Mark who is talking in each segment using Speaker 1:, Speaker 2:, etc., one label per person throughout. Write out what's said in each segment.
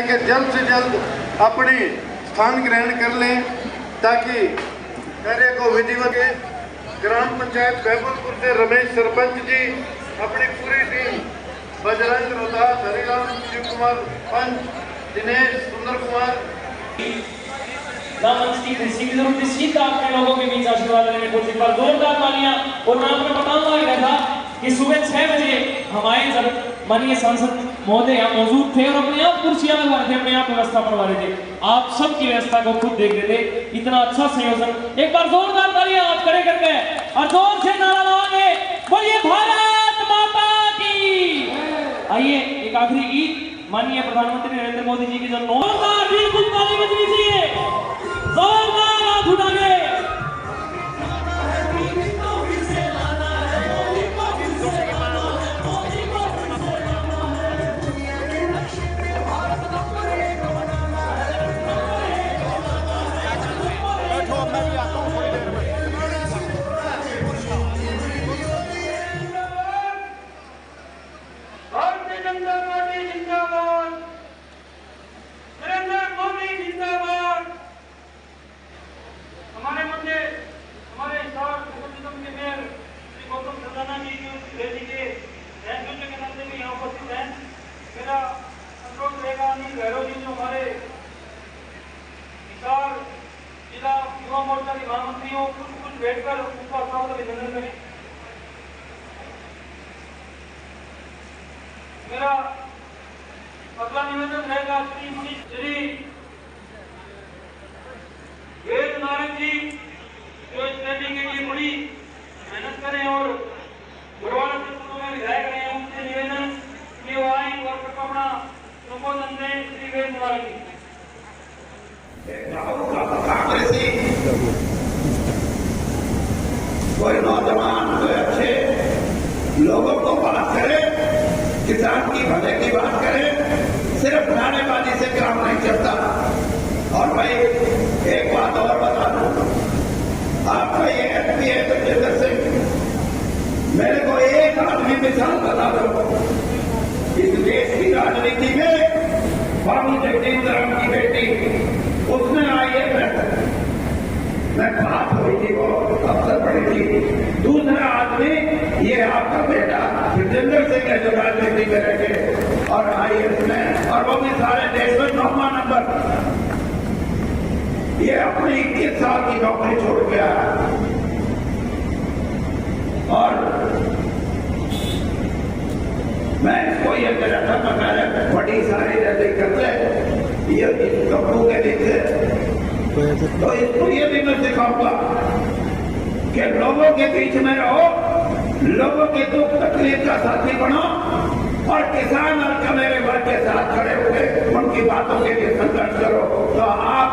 Speaker 1: कि जल्द से जल्द अपने स्थान ग्रहण कर लें ताकि कार्य को विधिवत के ग्राम पंचायत बैकुलपुर से रमेश सरपंच जी अपनी पूरी टीम बजरंग रोहतास हरिराम शिव कुमार पंच दिनेश सुंदर कुमार अपने लोगों के बीच आशीर्वाद लेने को एक बार जोरदार तालियां। और मैं आपको बताऊंगा ही था कि सुबह 6 बजे हमारे जब माननीय सांसद महोदय यहाँ मौजूद थे और अपने आप कुर्सियां लगवा रहे थे, अपने आप व्यवस्था करवा रहे थे। आप सबकी व्यवस्था को खुद देख रहे थे। इतना अच्छा संयोजन। एक बार जोरदार तालियां आप खड़े करके और जोर से नारा लगाएंगे, बोलिए भारत माता की। आइए एक आखिरी गीत माननीय प्रधानमंत्री नरेंद्र मोदी जी की जो जोरदार बिल्कुल ताली बजनी चाहिए, जोरदार हाथ उठाएंगे। मेरा अगला निवेदन रहेगा श्री वेद नारायण जी जो इस रैली के लिए बड़ी मेहनत करें और गुरुवार से पूर्व में विधायक रहे हैं, उनसे निवेदन कि वो आए और अपना संबोधन दें। श्री वेद नारायण जी।
Speaker 2: कोई नौजवान कोई अच्छे लोगों को बात करे, किसान की भले की बात करें, सिर्फ नारेबाजी से काम नहीं चलता। और भाई एक बात और बता दूं, आपका ये एमपी है तजिंदर सिंह, मेरे को एक आदमी मिसाल बता दो इस देश की राजनीति में। बाबू जगदीश राम की बेटी उसने IAS मैं बात हुई थी, वो अफसर पड़ी थी। दूसरा आदमी ये आपका बेटा तजिंदर सिंह है जो राजनीति करेंगे और IAS में, और वो भी सारे देश में 9वां नंबर। ये अपनी 21 साल की नौकरी छोड़ गया और मैं इसको ये मेरा था मैं बड़ी सारी रैली करते ये कपड़ों के नीचे। तो इसको ये भी मैं सिखाऊंगा कि लोगों के बीच में रहो, लोगों के दुख तकलीफ का साथी बनो और किसान और मेरे वर्ग के साथ खड़े होकर उनकी बातों के लिए संघर्ष करो। तो आप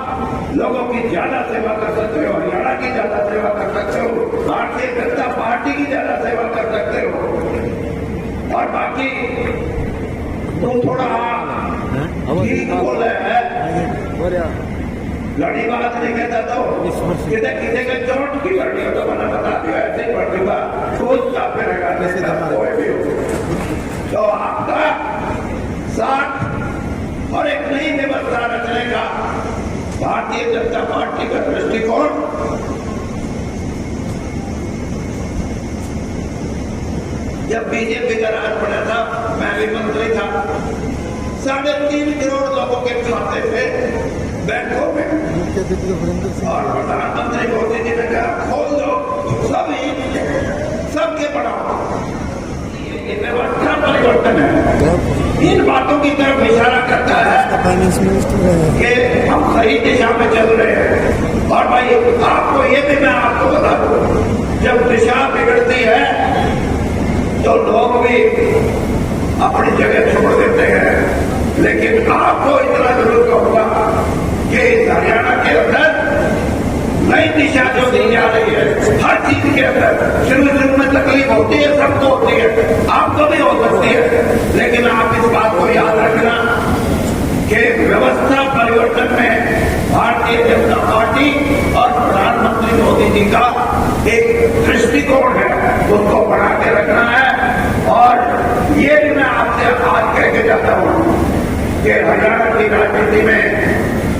Speaker 2: लोगों की ज्यादा सेवा कर सकते हो, हरियाणा की ज्यादा सेवा कर सकते हो, भारतीय जनता पार्टी की ज्यादा सेवा कर सकते हो। और बाकी तुम थोड़ा ठीक बोले है, लड़ी बात नहीं कहता तो किसी किसी के चोट की लड़ी हो तो मैंने बता दिया ऐसे ही पड़ चुका सोचता फिरेगा कोई भी हो। तो आपका साथ और एक नई व्यवस्था रचने का भारतीय जनता पार्टी का दृष्टिकोण जब बीजेपी का राज बना था, मैं भी मंत्री था, 3.5 करोड़ लोगों के खाते थे बैंकों में और प्रधानमंत्री मोदी जी ने कहा खोल दो सबके बढ़ाओ। ये व्यवस्था परिवर्तन है, इन बातों की तरफ इशारा करता है कि हम सही दिशा में चल रहे हैं। और भाई आपको ये भी मैं आपको बता दूं, जब दिशा बिगड़ती है तो लोग भी अपनी जगह छोड़ देते हैं, लेकिन आपको इतना जरूर कहूंगा कि हरियाणा के अंदर नई दिशा जो दी जा रही है, हर चीज के अंदर शुरू में तकलीफ होती है, सबको होती है, आपको भी हो सकती है, लेकिन आप इस बात को याद रखना कि व्यवस्था परिवर्तन में भारतीय जनता पार्टी और प्रधानमंत्री मोदी जी का एक दृष्टिकोण है, उसको बढ़ा के रखना है। और ये भी मैं आपसे आज कह के जाता हूं कि हरियाणा की राजनीति में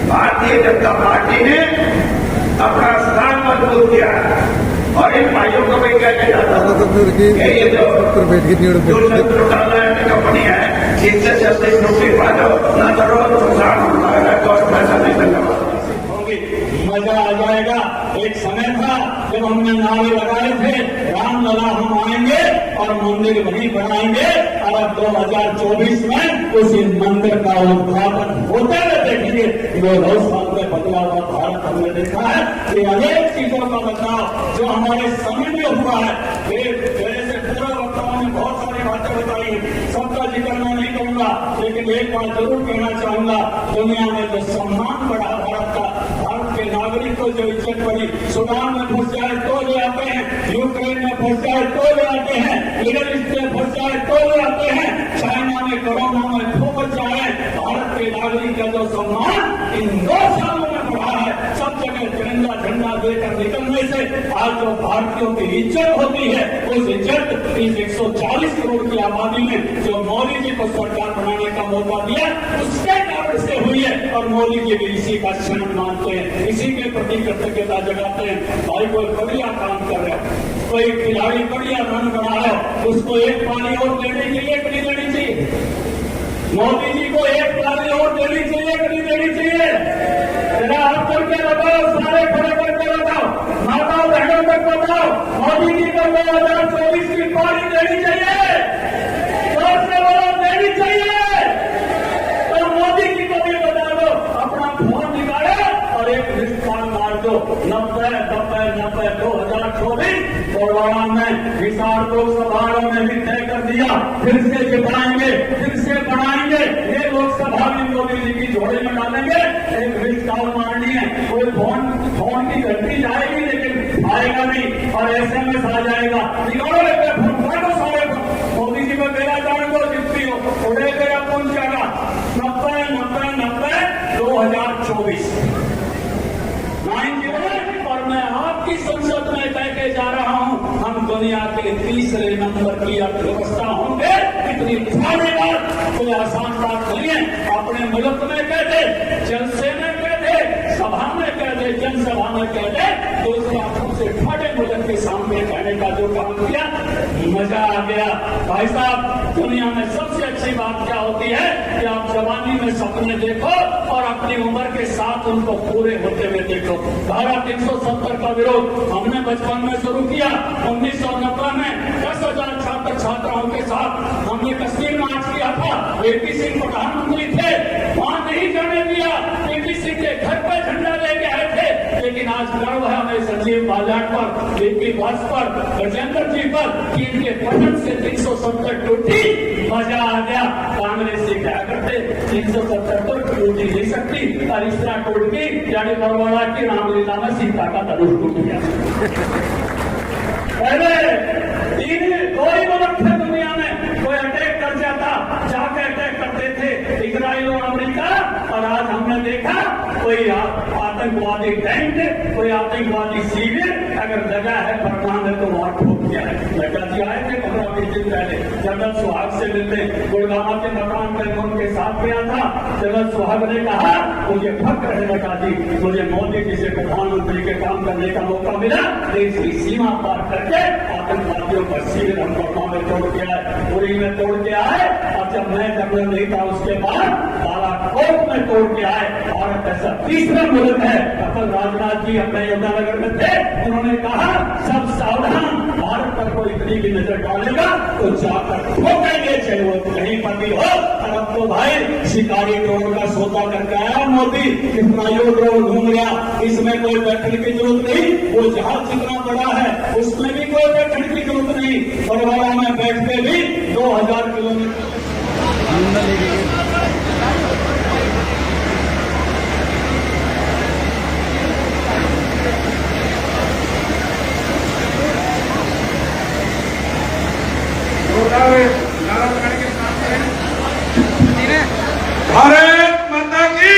Speaker 2: भारतीय जनता पार्टी ने अपना स्थान मजबूत किया और इन भाइयों को भी कहना चाहता हूँ कि ये जो कंपनी है इससे सस्ती नौकरी पालो न करो नुकसान होता है तो पैसा नहीं करना
Speaker 3: मजा आ जाएगा। एक समय था जब हमने नारे लगाए थे राम लला हम आएंगे और मंदिर वहीं बनाएंगे, और अब 2024 में उसी मंदिर का उद्घाटन होते हुए देखेंगे। 2 साल में बदला हुआ भारत हमने देखा है कि अनेक चीजों का बदलाव जो हमारे समय में हुआ है। जैसे पूर्व वक्ताओं ने बहुत सारी बातें बताई, सबका जिक्र मैं नहीं करूंगा, लेकिन एक बात जरूर कहना चाहूंगा, दुनिया में जो सम्मान बढ़ा भारत का, भारत के नागरिक को जो इज्जत पड़ी, सूडान में फंस जाए तो ले आते हैं, यूक्रेन में फंस जाए तो ले आते हैं, मिडल ईस्ट में फंस जाए तो ले आते हैं, चाइना में कोरोना में फंस जाए, भारत के नागरिक का जो सम्मान इन 2 सालों में बढ़ा है। सब जगह तिरंगा झंडा देकर निकलने से आज जो भारतीयों की इज्जत होती है, उस इज्जत इस 140 करोड़ की आबादी में जो मोदी जी को सरकार बनाने का मौका दिया उसके कारण से हुई है। और मोदी जी भी इसी का क्षण मानते हैं, इसी के प्रति कृतज्ञता जगाते हैं। भाई कोई बढ़िया काम कर रहे हो, कोई खिलाड़ी बढ़िया रन बना रहा है, उसको एक पानी और देने के लिए नहीं देनी चाहिए? मोदी जी को एक पानी और देनी चाहिए कि नहीं देनी चाहिए? जरा हाथ करके बताओ, सारे खड़े करके बताओ, माताओं बहनों तक बताओ, मोदी जी को 2024 की पानी देनी चाहिए? जोर से बोलो, देनी चाहिए? तो मोदी जी को भी बता दो, अपना फोन निकाले और एक मिस्ड कॉल मार दो, 90 2024 कोलवाड़ा में हिसार लोकसभा में भी तय कर दिया, फिर से जिताएंगे, फिर से बढ़ाएंगे। ये लोकसभा भी मोदी जी की झोली में डालेंगे। एक मिस्ड कॉल मारनी है, कोई फोन की घंटी जाएगी लेकिन आएगा नहीं, और एसएमएस आ जाएगा, निकालो लेकर फोन काटो सारे। मोदी जी को मेरा जान दो, जितनी हो उड़े गया पहुंच जाएगा। 90 2024 और मैं आपकी संसद में कह के जा रहा हूं, हम दुनिया के 3रे नंबर की अर्थव्यवस्था होंगे। इतनी सारी बात कोई आसान बात नहीं है। अपने मुल्क में कह दे, जलसे में कह दे, सभा में कह दे, जनसभा में कह दे, दूसरे आंखों से बड़े मुल्क के सामने कहने का जो काम किया, मजा आ गया। भाई साहब, दुनिया में सबसे अच्छी बात क्या होती है कि आप जवानी में सपने देखो और अपनी उम्र के साथ उनको पूरे होते हुए देखो। धारा 370 का विरोध हमने बचपन में शुरू किया। 1990 में 10,000 छात्र छात्राओं के साथ हमने कश्मीर मार्च किया था। वीपी सिंह प्रधानमंत्री थे, वहां नहीं जाने दिया, वीपी सिंह के घर पर झंडा लेके आए थे। लेकिन आज गर्व है हमें संजीव बालियान पर, वीपी बस पर, गजेंद्र जी पर, कि इनके बटन से 370 टूटी। मजा आ गया। कांग्रेस से क्या करते, 370 तो टूट ही नहीं सकती, और इस तरह टूट गई, यानी बरवाड़ा की रामलीला में सीता का धनुष टूट गया। पहले 2 ही मुल्क थे दुनिया में, कोई अटैक कर जाता, जाके अटैक करते थे, इजराइल और अमेरिका। और आज हमने देखा कोई आतंकवादी टैंक, कोई आतंकवादी शिविर अगर लगा है पटना में तो वहां ठोक दिया है। नड्डा जी आए थे 15-20 दिन पहले, जनरल सुहाग से मिलते, गुड़गांव के मकान पर उनके साथ गया था। जनरल सुहाग ने कहा, मुझे फक्र है नड्डा जी, मुझे मोदी जी से प्रधानमंत्री के काम करने का मौका मिला। देश की सीमा पार करके आतंकवादियों का शिविर हम गुड़गांव में तोड़ के आए, पुरी में तोड़ के आए, और जब मैं जनरल नहीं था उसके बाद बालाकोट में तोड़ के आए। भारत ऐसा 3रा मुल्क है। कल राजनाथ जी अपने यमुनानगर में थे, उन्होंने कहा सब सावधान, भारत पर कोई इतनी भी नजर डालेगा तो जाकर ठोकेंगे, चाहे वो कहीं पर भी हो। और अब तो भाई शिकारी ड्रोन का सौदा करके आया मोदी, कितना यो ड्रोन घूम गया, इसमें कोई बैठने की जरूरत नहीं। वो जहाज जितना बड़ा है उसमें भी कोई बैठने की जरूरत नहीं, बरवाड़ा में बैठ के भी 2000 किलोमीटर।
Speaker 4: भारत माता की।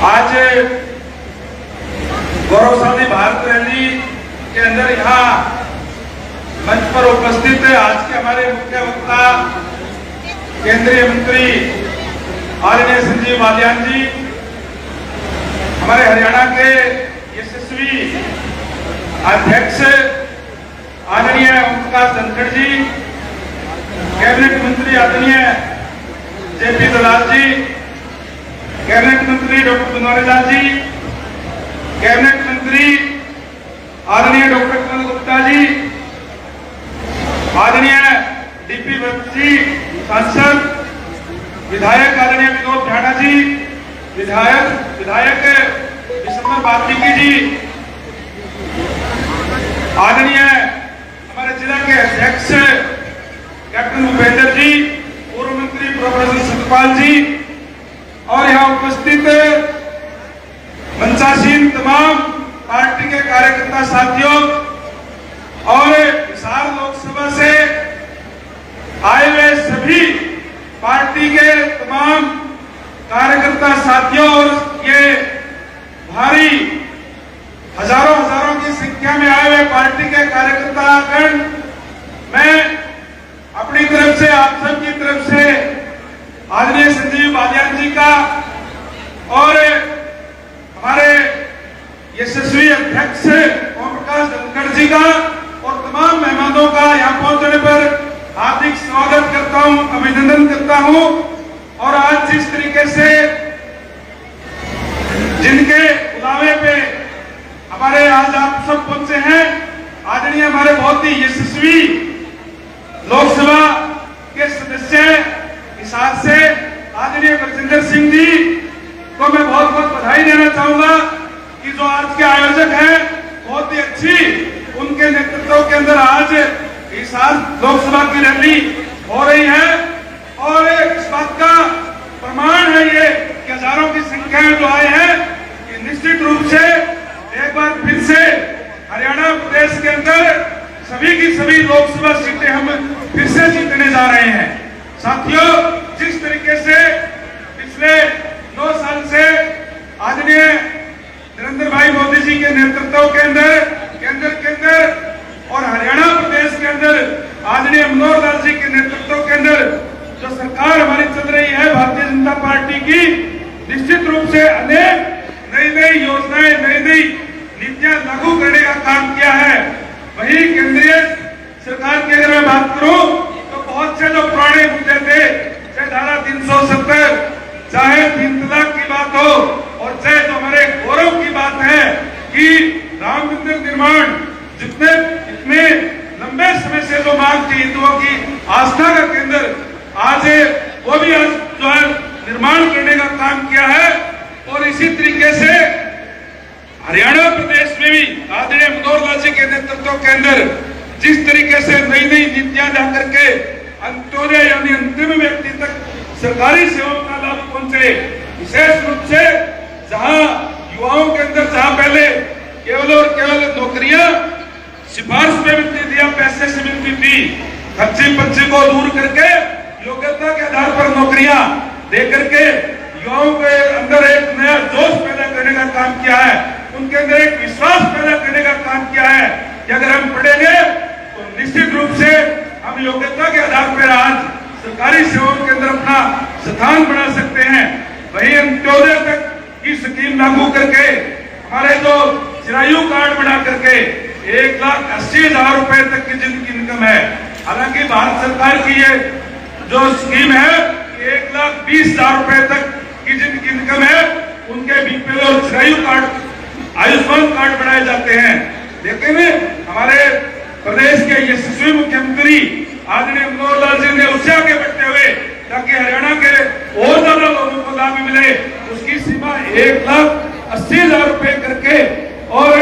Speaker 4: आज गौरवशाली भारत रैली के अंदर यहाँ मंच पर उपस्थित है आज के हमारे मुख्य वक्ता केंद्रीय मंत्री आदरणीय संजीव बालियान जी, हमारे हरियाणा के यशस्वी अध्यक्ष आदरणीय ओम प्रकाश धनखड़ जी, कैबिनेट मंत्री आदरणीय जेपी दलाल जी, कैबिनेट मंत्री डॉक्टर बनवारी लाल जी, कैबिनेट मंत्री आदरणीय डॉक्टर कमल गुप्ता जी, आदरणीय डीपी भट्ट जी सांसद, विधायक आदरणीय विनोद झाड़ा जी, विधायक विशंबर वाल्मीकि जी, आदरणीय हमारे जिला के अध्यक्ष कैप्टन भूपेंद्र जी, पूर्व मंत्री प्रोफेसर सतपाल जी और यहाँ उपस्थित मंचासीन तमाम पार्टी के कार्यकर्ता साथियों और हिसार लोकसभा से आए हुए सभी पार्टी के तमाम कार्यकर्ता साथियों और ये भारी हजारों की संख्या में आए हुए पार्टी के कार्यकर्तागण, मैं अपनी तरफ से आप सब की तरफ से आदरणीय संजीव बालियान जी का और हमारे यशस्वी अध्यक्ष ओम प्रकाश धनखड़ जी का और तमाम मेहमानों का यहाँ पहुंचने पर हार्दिक स्वागत करता हूं, अभिनंदन करता हूं। और आज जिस तरीके से जिनके बुलावे पे हमारे आज आप सब पहुंचे हैं, आदरणीय हमारे बहुत ही यशस्वी लोकसभा के सदस्य हिसार से आदरणीय बरजिंदर सिंह जी को मैं बहुत बहुत बधाई देना चाहूंगा कि जो आज के आयोजक हैं, बहुत ही अच्छी उनके नेतृत्व के अंदर आज हिसार लोकसभा की रैली हो रही है। और इस बात का प्रमाण है ये कि हजारों की संख्या में जो आए हैं, कि निश्चित रूप से एक बार फिर से हरियाणा प्रदेश के अंदर सभी की सभी लोकसभा सीटें हम फिर से जीतने जा रहे हैं। साथियों, जिस तरीके से पिछले 9 साल से आदरणीय नरेंद्र भाई मोदी जी के नेतृत्व के अंदर केंद्र के अंदर और हरियाणा प्रदेश के अंदर आदरणीय मनोहर लाल जी के नेतृत्व के अंदर जो सरकार हमारी चल रही है भारतीय जनता पार्टी की, निश्चित रूप से अनेक नई योजनाएं, नई नीतियां लागू करने का काम किया है। वही केंद्रीय सरकार की अगर मैं बात करूं तो बहुत से जो पुराने मुद्दे थे, चाहे धारा 370, चाहे 3 तलाक की बात हो और चाहे जो हमारे गौरव की बात है कि राम मंदिर निर्माण, इतने लंबे समय से जो मांग थी, हिंदुओं की आस्था का केंद्र, आज वो भी आज जो है निर्माण करने का काम किया है। और इसी तरीके से हरियाणा प्रदेश में भी आदरणीय मनोहर लाल जी के नेतृत्व के अंदर जिस तरीके से नई नीतियां ला करके अंत्योदय यानी अंतिम व्यक्ति तक सरकारी सेवाओं का लाभ पहुंचे, विशेष रूप से जहां युवाओं के अंदर जहां पहले केवल और केवल नौकरियां सिफारिश में मिलती थी या पैसे से मिलती थी, खर्चे पर्चे को दूर करके योग्यता के आधार पर नौकरियां दे करके युवाओं के अंदर एक नया जोश पैदा करने का काम किया है, उनके अंदर एक विश्वास पैदा करने का काम किया है कि अगर हम पढ़ेंगे तो निश्चित रूप से हम योग्यता के आधार पर आज सरकारी सेवाओं के अंदर अपना स्थान बना सकते हैं। वही अंत्योदय तक की स्कीम लागू करके हमारे जो चिरायु कार्ड बना करके 1,80,000 रुपए तक की जिनकी इनकम है, हालांकि भारत सरकार की ये जो स्कीम है 1,20,000 रुपए तक की जिनकी इनकम है, उनके बीपीएल और चिरायु कार्ड, आयुष्मान कार्ड बनाए जाते हैं। लेकिन हमारे प्रदेश के यशस्वी मुख्यमंत्री आदरणीय मनोहर लाल जी ने उससे आगे बढ़ते हुए ताकि हरियाणा के और ज्यादा लोगों को लाभ मिले, उसकी सीमा 1,80,000 रुपए करके और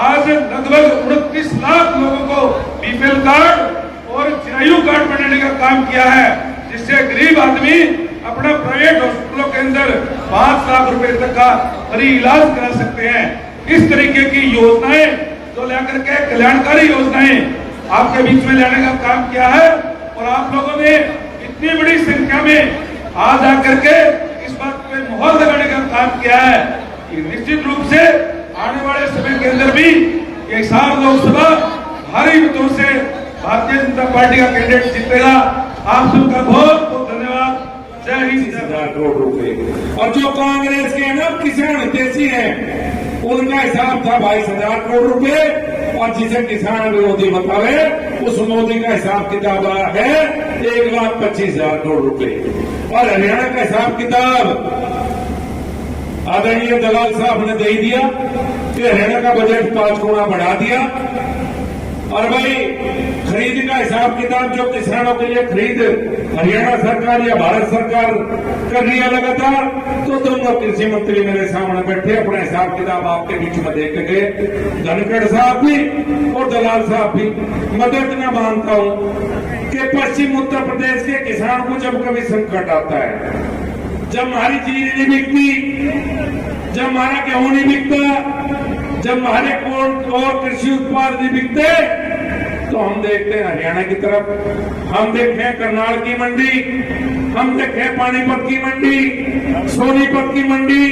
Speaker 4: आज लगभग 29 लाख लोगों को बीपीएल कार्ड और चिरायु कार्ड बनाने का काम किया है, जिससे गरीब आदमी अपना प्राइवेट हॉस्पिटलों के अंदर 5 लाख रुपए तक का फ्री इलाज करा सकते हैं। इस तरीके की योजनाएं जो लेकर के कल्याणकारी योजनाएं आपके बीच में लाने का काम किया है और आप लोगों ने इतनी बड़ी संख्या में आज आकर के इस बात पे मोहर लगाने का काम किया है कि निश्चित रूप से आने वाले समय के अंदर भी हिसार लोकसभा भारी मतों से भारतीय जनता पार्टी का कैंडिडेट जीतेगा। आप सबका बहुत बहुत धन्यवाद।
Speaker 5: 25,000 करोड़ रुपए। और जो कांग्रेस के ना किसान हितैषी हैं उनका हिसाब था 22,000 करोड़ रुपए, और जिसे किसान विरोधी बतावे उस मोदी का हिसाब किताब है 1,25,000 करोड़ रुपए। और हरियाणा का हिसाब किताब आदरणीय दलाल साहब ने दे दिया कि हरियाणा का बजट 5 गुना बढ़ा दिया। और भाई खरीद का हिसाब किताब जो किसानों के लिए खरीद हरियाणा सरकार या भारत सरकार कर रही है लगातार, तो दोनों कृषि मंत्री मेरे सामने बैठे अपना हिसाब किताब आपके बीच में देख के गए। धनखड़ साहब भी और दलाल साहब भी। मैं तो इतना मानता हूं कि पश्चिम उत्तर प्रदेश के किसान को जब कभी संकट आता है, जब हमारी चीज नहीं बिकती, जब हमारा गेहूं नहीं बिकता, जब हमारे और कृषि उत्पाद नहीं बिकते, तो हम देखते हैं हरियाणा की तरफ, हम देखें करनाल की मंडी, हम देखें पानीपत की मंडी, सोनीपत की मंडी।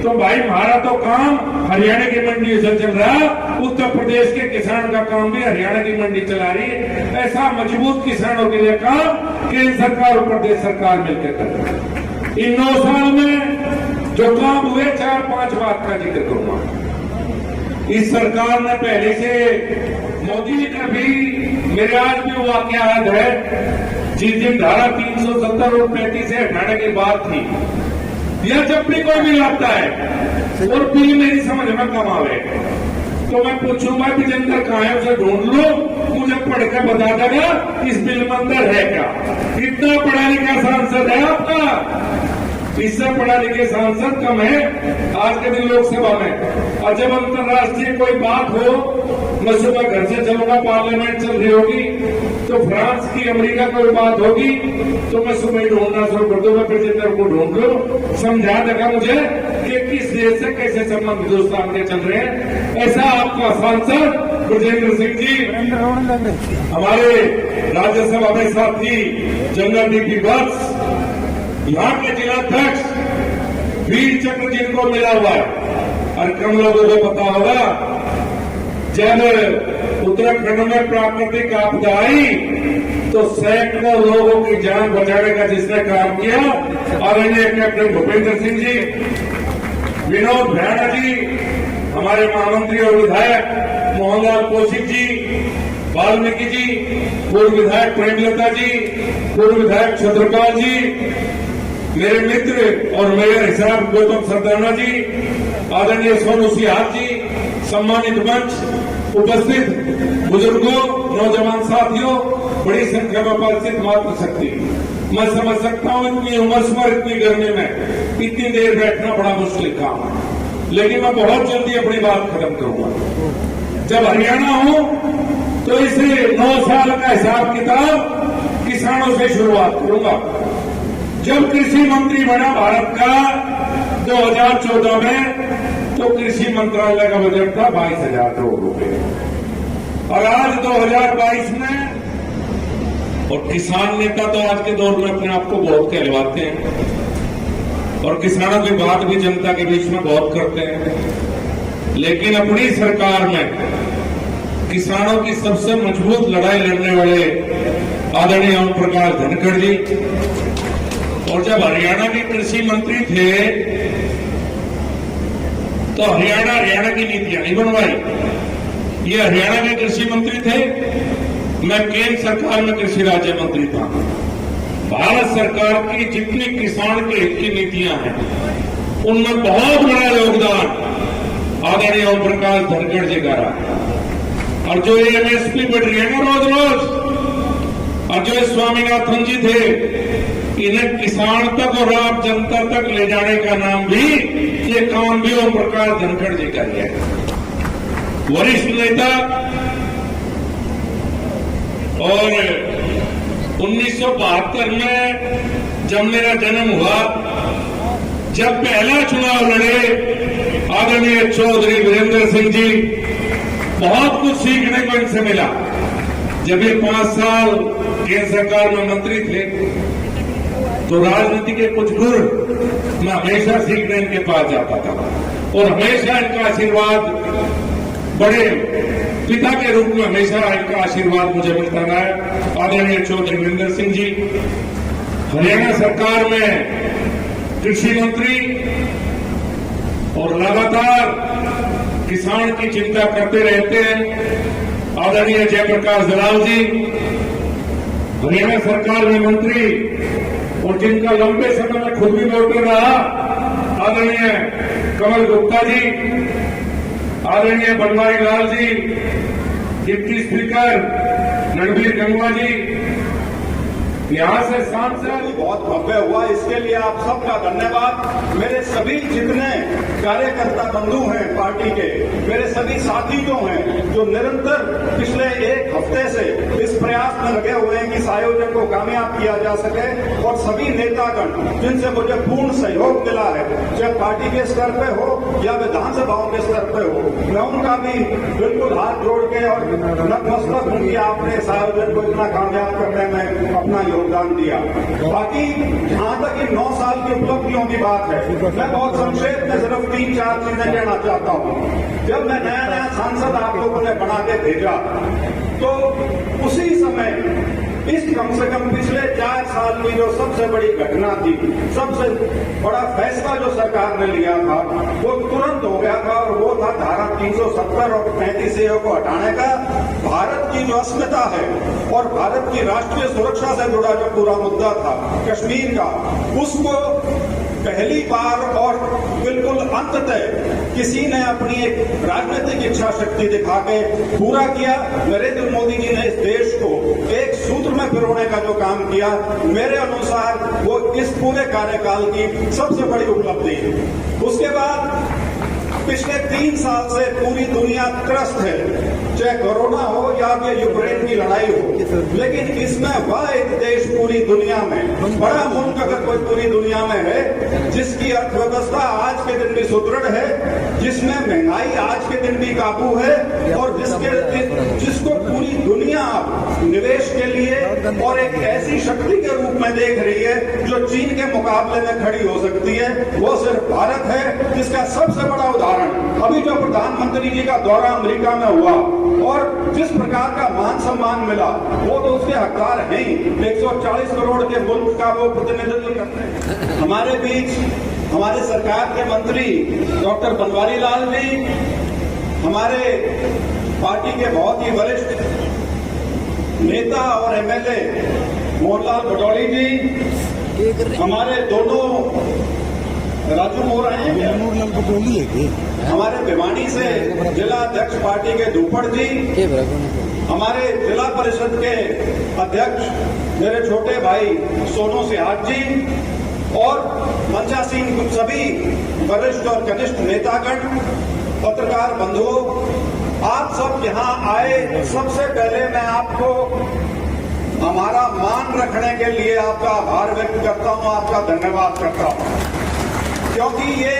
Speaker 5: तो भाई हमारा तो काम हरियाणा की मंडी से चल रहा, उत्तर प्रदेश के किसान का काम भी हरियाणा की मंडी चला रही है। ऐसा मजबूत किसानों के लिए काम केंद्र सरकार और प्रदेश सरकार मिलकर कर रही है। इन 9 साल में जो काम हुए 4-5 बात का जिक्र करूंगा। इस सरकार ने पहले से, मोदी जी का भी मेरे आज भी वाकया याद है, जिस दिन धारा 370 और 35 से हटाने की बात थी, यह जब भी कोई बिल आता है और बिल मेरी समझ में कम आवे तो मैं पूछूंगा विजेंद्र कहाँ है, उसे ढूंढ लो, मुझे पढ़कर बता देगा इस बिल में अंदर है क्या। इतना पढ़ा लिखा सांसद है आपका, इससे पढ़ा लिखे सांसद कम है आज के दिन लोकसभा में। और जब अंतर्राष्ट्रीय कोई बात हो, मैं सुबह घर से चलूंगा, पार्लियामेंट चल रही होगी, तो फ्रांस की अमेरिका कोई बात होगी, तो मैं सुबह ही ढूंढना शुरू कर दूंगा, विजेंद्र को ढूंढ लो, समझा देगा मुझे कि किस देश से कैसे संबंध हिंदुस्तान के चल रहे हैं। ऐसा आपका सांसद ब्रजेंद्र सिंह जी, हमारे राज्यसभा में साथी जनरल डीपी वत्स, यहाँ के जिलाध्यक्ष वीर चक्र जिनको मिला हुआ है, और कम लोगों को पता होगा जब उत्तराखंड में प्राकृतिक आपदा आई तो सैकड़ों लोगों की जान बचाने का जिसने काम किया, आदरणीय कैप्टन भूपेंद्र सिंह जी, विनोद भैया जी, हमारे महामंत्री और विधायक मोहनलाल कौशिक जी, वाल्मीकि जी, पूर्व विधायक प्रेमलता जी, पूर्व विधायक छत्रपाल जी, मेरे मित्र और मेयर हिसाब गौतम सरदाना जी, आदरणीय सोनू सिहाग जी, सम्मानित मंच उपस्थित बुजुर्गों, नौजवान साथियों, बड़ी संख्या में उपस्थित मातृशक्ति। मैं समझ सकता हूं इतनी उमस में, इतनी गर्मी में इतनी देर बैठना बड़ा मुश्किल काम है, लेकिन मैं बहुत जल्दी अपनी बात खत्म करूंगा। जब हरियाणा हूं तो इस 9 साल का हिसाब किताब किसानों से शुरुआत करूंगा। जब कृषि मंत्री बना भारत का 2014 में, तो कृषि मंत्रालय का बजट था 22,000 करोड़ रुपए, और आज 2022 में, और किसान नेता तो आज के दौर में अपने आप को बहुत कहलवाते हैं और किसानों की बात भी जनता के बीच में बहुत करते हैं, लेकिन अपनी सरकार में किसानों की सबसे मजबूत लड़ाई लड़ने वाले आदरणीय ओम प्रकाश धनखड़ जी, और जब हरियाणा के कृषि मंत्री थे तो हरियाणा की नीतियां नहीं बनवाई। ये हरियाणा के कृषि मंत्री थे, मैं केंद्र सरकार में कृषि राज्य मंत्री था। भारत सरकार की जितनी किसान के हित की नीतियां हैं उनमें बहुत बड़ा योगदान आदरणीय ओम प्रकाश धनखड़ जी का रहा। और जो ये एमएसपी बढ़ रही है ना रोज रोज, और जो स्वामीनाथन जी थे, इन्हें किसान तक और आप जनता तक ले जाने का नाम भी, ये काम भी ओम प्रकाश धनखड़ जी का है। वरिष्ठ नेता, और 1972 में जब मेरा जन्म हुआ, जब पहला चुनाव लड़े आदरणीय चौधरी वीरेंद्र सिंह जी, बहुत कुछ सीखने को इनसे मिला। जब ये 5 साल केंद्र सरकार में मंत्री थे तो राजनीति के कुछ गुर मैं हमेशा सीखने इनके पास जाता था, और हमेशा इनका आशीर्वाद, बड़े पिता के रूप में हमेशा इनका आशीर्वाद मुझे मिलता रहा है। आदरणीय चौधरी वीरेंद्र सिंह जी, हरियाणा सरकार में कृषि मंत्री और लगातार किसान की चिंता करते रहते हैं आदरणीय जयप्रकाश दलाल जी, हरियाणा सरकार में मंत्री और जिनका लंबे समय में खुद भी वोटर रहा आदरणीय कमल गुप्ता जी, आदरणीय बनवारी लाल जी, डिप्टी स्पीकर रणबीर गंगवा जी, यहाँ से सांसद
Speaker 6: बहुत भव्य हुआ, इसके लिए आप सबका धन्यवाद। मेरे सभी जितने कार्यकर्ता बंधु हैं पार्टी के, मेरे सभी साथी जो हैं, जो निरंतर पिछले एक हफ्ते से इस प्रयास में लगे हुए हैं कि इस आयोजन को कामयाब किया जा सके, और सभी नेतागण जिनसे मुझे पूर्ण सहयोग मिला है, चाहे पार्टी के स्तर पे हो या विधानसभाओं के स्तर पे हो, मैं उनका भी बिल्कुल हाथ जोड़ के और नतमस्तक हूं कि आपने इस आयोजन को इतना कामयाब करने में अपना योगदान दिया। बाकी जहां तक इन 9 साल की उपलब्धियों की बात है, मैं बहुत संक्षेप में सिर्फ 3-4 चीजें कहना चाहता हूं। जब मैं नया सांसद आप लोगों ने बना के भेजा, तो उसी समय इस कम से कम पिछले 4 साल की जो सबसे बड़ी घटना थी, सबसे बड़ा फैसला जो सरकार ने लिया था, वो तुरंत हो गया था, और वो था धारा 370 और 35A को हटाने का। भारत की जो अस्मिता है और भारत की राष्ट्रीय सुरक्षा से जुड़ा जो पूरा मुद्दा था कश्मीर का, उसको पहली बार और बिल्कुल अंततः किसी ने अपनी एक राजनीतिक इच्छा शक्ति दिखा के पूरा किया। नरेंद्र मोदी जी ने इस देश को एक सूत्र में पिरोने का जो काम किया, मेरे अनुसार वो इस पूरे कार्यकाल की सबसे बड़ी उपलब्धि है। उसके बाद पिछले 3 साल से पूरी दुनिया त्रस्त है, चाहे कोरोना हो या फिर यूक्रेन की लड़ाई हो, लेकिन इसमें वह एक देश पूरी दुनिया में, बड़ा मुल्क अगर कोई पूरी दुनिया में है, जिसकी अर्थव्यवस्था आज के दिन भी सुदृढ़ है, जिसमें महंगाई आज के दिन भी काबू है, और जिसको पूरी दुनिया निवेश के लिए और एक ऐसी शक्ति के रूप में देख रही है जो चीन के मुकाबले में खड़ी हो सकती है, वो सिर्फ भारत है। जिसका सबसे बड़ा उदाहरण अभी जो प्रधानमंत्री जी का दौरा अमेरिका में हुआ और जिस प्रकार का मान सम्मान मिला, वो तो उसके हकदार हैं ही। 140 करोड़ के मुल्क का वो प्रतिनिधित्व करते हैं। हमारे बीच हमारे सरकार के मंत्री डॉक्टर बनवारी लाल जी, हमारे पार्टी के बहुत ही वरिष्ठ नेता और एमएलए मोहनलाल भटौड़ी जी, हमारे दोनों राजू मोहरा हैं, हमारे भिवानी से जिला अध्यक्ष पार्टी के धूपड़ जी, हमारे जिला परिषद के अध्यक्ष मेरे छोटे भाई सोनू सिहाग जी, और मंचा सिंह, सभी वरिष्ठ और कनिष्ठ नेतागण, पत्रकार बंधुओं, आप सब यहाँ आए। सबसे पहले मैं आपको हमारा मान रखने के लिए आपका आभार व्यक्त करता हूँ, आपका धन्यवाद करता हूँ, क्योंकि ये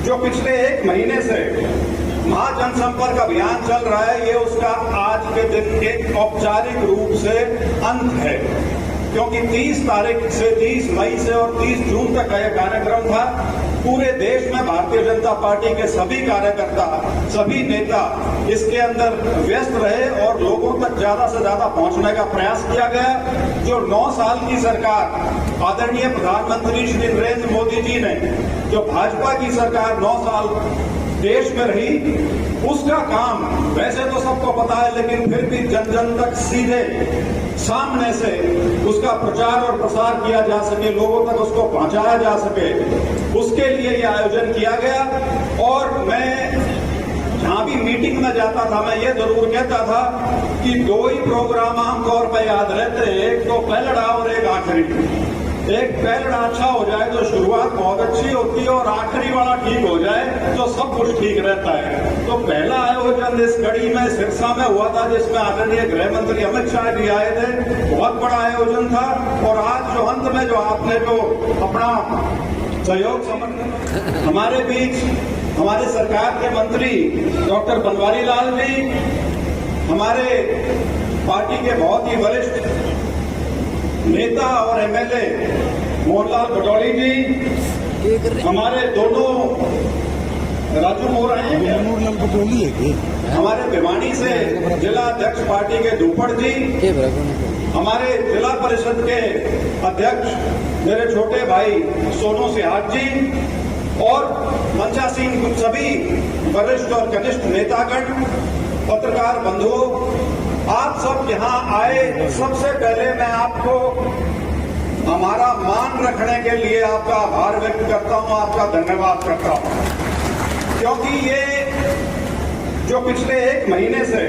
Speaker 6: जो पिछले 1 महीने से महाजनसंपर्क अभियान चल रहा है, ये उसका आज के दिन एक औपचारिक रूप से अंत है। क्योंकि 30 तारीख से 30 मई से और 30 जून तक का यह कार्यक्रम था। पूरे देश में भारतीय जनता पार्टी के सभी कार्यकर्ता, सभी नेता इसके अंदर व्यस्त रहे और लोगों तक ज्यादा से ज्यादा पहुंचने का प्रयास किया गया। जो 9 साल की सरकार आदरणीय प्रधानमंत्री श्री नरेंद्र मोदी जी ने, जो भाजपा की सरकार 9 साल देश में रही, उसका काम वैसे तो सबको पता है, लेकिन फिर भी जन जन तक सीधे सामने से उसका प्रचार और प्रसार किया जा सके, लोगों तक उसको पहुंचाया जा सके, उसके लिए यह आयोजन किया गया। और मैं जहां भी मीटिंग में जाता था, मैं ये जरूर कहता था कि 2 ही प्रोग्राम आमतौर पर याद रहते, एक तो पहलड़ा और एक आखिरी। एक पहलड़ा अच्छा हो जाए तो शुरुआत बहुत अच्छी होती है, और आखिरी वाला ठीक हो जाए तो सब कुछ ठीक रहता है। तो पहला आयोजन इस कड़ी में सिरसा में हुआ था, जिसमें आदरणीय गृह मंत्री अमित शाह जी आए थे। बहुत बड़ा आयोजन था। और आज जो अंत में जो आपने जो अपना सहयोग समर्थन, हमारे बीच हमारे सरकार के मंत्री डॉक्टर बनवारी लाल जी, हमारे पार्टी के बहुत ही वरिष्ठ नेता और एमएलए मोहनलाल भटौड़ी जी, हमारे दोनों राजू मोर आए हैं क्या? हमारे भिवानी से जिला अध्यक्ष पार्टी के धूपड़ जी, हमारे जिला परिषद के अध्यक्ष मेरे छोटे भाई सोनू सिहाग जी और मंचासीन सभी वरिष्ठ और कनिष्ठ नेतागण, पत्रकार बंधुओं, आप सब यहाँ आए। सबसे पहले मैं आपको हमारा मान रखने के लिए आपका आभार व्यक्त करता हूं, आपका धन्यवाद करता हूं, क्योंकि ये जो पिछले 1 महीने से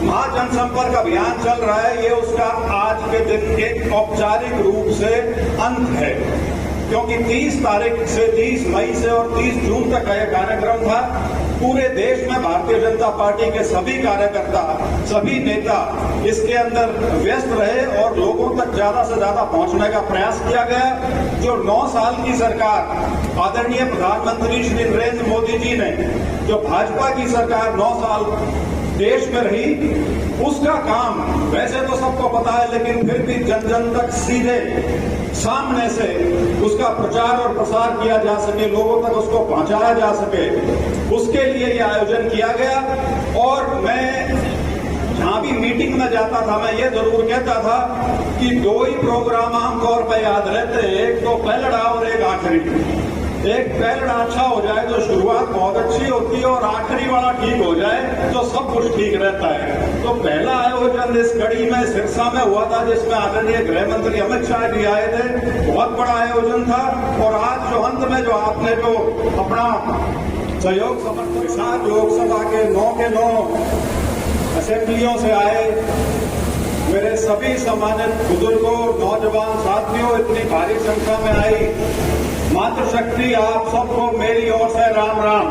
Speaker 6: महाजनसंपर्क अभियान चल रहा है, ये उसका आज के दिन एक औपचारिक रूप से अंत है, क्योंकि 30 तारीख से 30 मई से और 30 जून तक का यह कार्यक्रम था। पूरे देश में भारतीय जनता पार्टी के सभी कार्यकर्ता, सभी नेता इसके अंदर व्यस्त रहे और लोगों तक ज्यादा से ज्यादा पहुंचने का प्रयास किया गया। जो 9 साल की सरकार आदरणीय प्रधानमंत्री श्री नरेंद्र मोदी जी ने, जो भाजपा की सरकार 9 साल देश में रही, उसका काम वैसे तो सबको पता है, लेकिन फिर भी जन जन तक सीधे सामने से उसका प्रचार और प्रसार किया जा सके, लोगों तक उसको पहुंचाया जा सके, उसके लिए यह आयोजन किया गया। और मैं जहां भी मीटिंग में जाता था, मैं ये जरूर कहता था कि 2 ही प्रोग्राम आमतौर पर याद रहते हैं, एक तो पहलड़ा और एक आखिरी। एक पहलड़ा अच्छा हो जाए तो शुरुआत बहुत अच्छी होती है और आखिरी वाला ठीक हो जाए तो सब कुछ ठीक रहता है। तो पहला आयोजन इस कड़ी में सिरसा में हुआ था, जिसमें आदरणीय गृह मंत्री अमित शाह जी आए थे। बहुत बड़ा आयोजन था। और आज जो अंत में जो आपने जो अपना सहयोग समर्थन लोकसभा के 9 के 9 असेंबलियों से आए मेरे सभी सम्मानित बुजुर्गों, नौजवान साथियों, इतनी भारी संख्या में आई मातृशक्ति, आप सबको मेरी ओर से राम राम।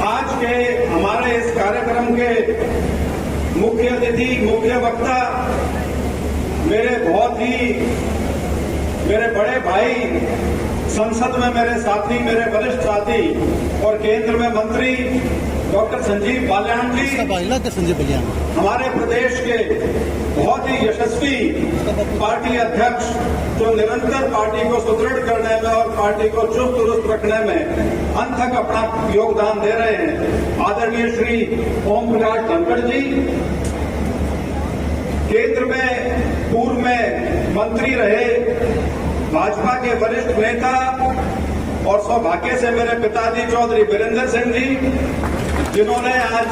Speaker 6: आज के हमारे इस कार्यक्रम के मुख्य अतिथि, मुख्य वक्ता मेरे बड़े भाई, संसद में मेरे साथी, मेरे वरिष्ठ साथी और केंद्र में मंत्री डॉक्टर संजीव बालियान जी, हमारे प्रदेश के बहुत ही यशस्वी पार्टी अध्यक्ष, जो निरंतर पार्टी को सुदृढ़ करने में और पार्टी को चुस्त दुरुस्त रखने में अंत तक अपना योगदान दे रहे हैं, आदरणीय श्री ओम प्रकाश धनखड़ जी, केंद्र में पूर्व में मंत्री रहे, भाजपा के वरिष्ठ नेता और सौभाग्य से मेरे पिताजी चौधरी वीरेंद्र सिंह जी, जिन्होंने आज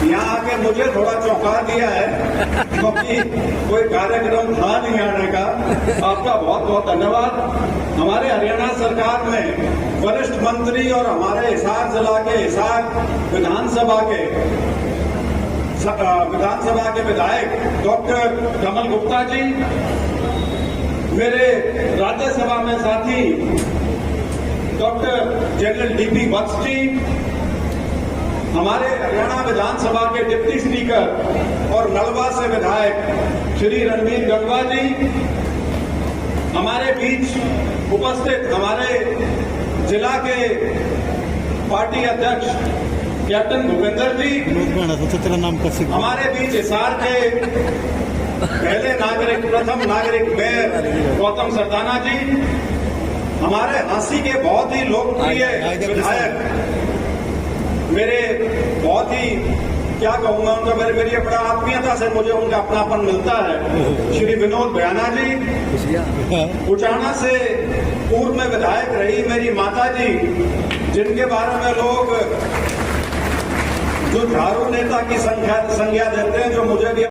Speaker 6: यहाँ आके मुझे थोड़ा चौंका दिया है, क्योंकि कोई कार्यक्रम था नहीं आने का। आपका बहुत बहुत धन्यवाद। हमारे हरियाणा सरकार में वरिष्ठ मंत्री और हमारे हिसार जिला के हिसार विधानसभा के विधायक डॉक्टर कमल गुप्ता जी, मेरे राज्यसभा में साथी डॉक्टर जनरल डीपी वत्स जी, हमारे हरियाणा विधानसभा के डिप्टी स्पीकर और नलवा से विधायक श्री रणवीर गंगवा जी, हमारे बीच उपस्थित हमारे जिला के पार्टी अध्यक्ष कैप्टन भूपेंद्र जी, हमारे बीच हिसार के पहले नागरिक, प्रथम नागरिक मेयर गौतम सरदाना जी, हमारे हांसी के बहुत ही लोकप्रिय विधायक, मेरे बहुत ही क्या कहूंगा, उनका मेरी बड़ा आत्मीयता से मुझे उनका अपनापन मिलता है, श्री विनोद भयाना जी, उचाना से पूर्व में विधायक रही मेरी माता जी, जिनके बारे में लोग जो झाड़ू नेता की संज्ञा देते हैं, जो मुझे भी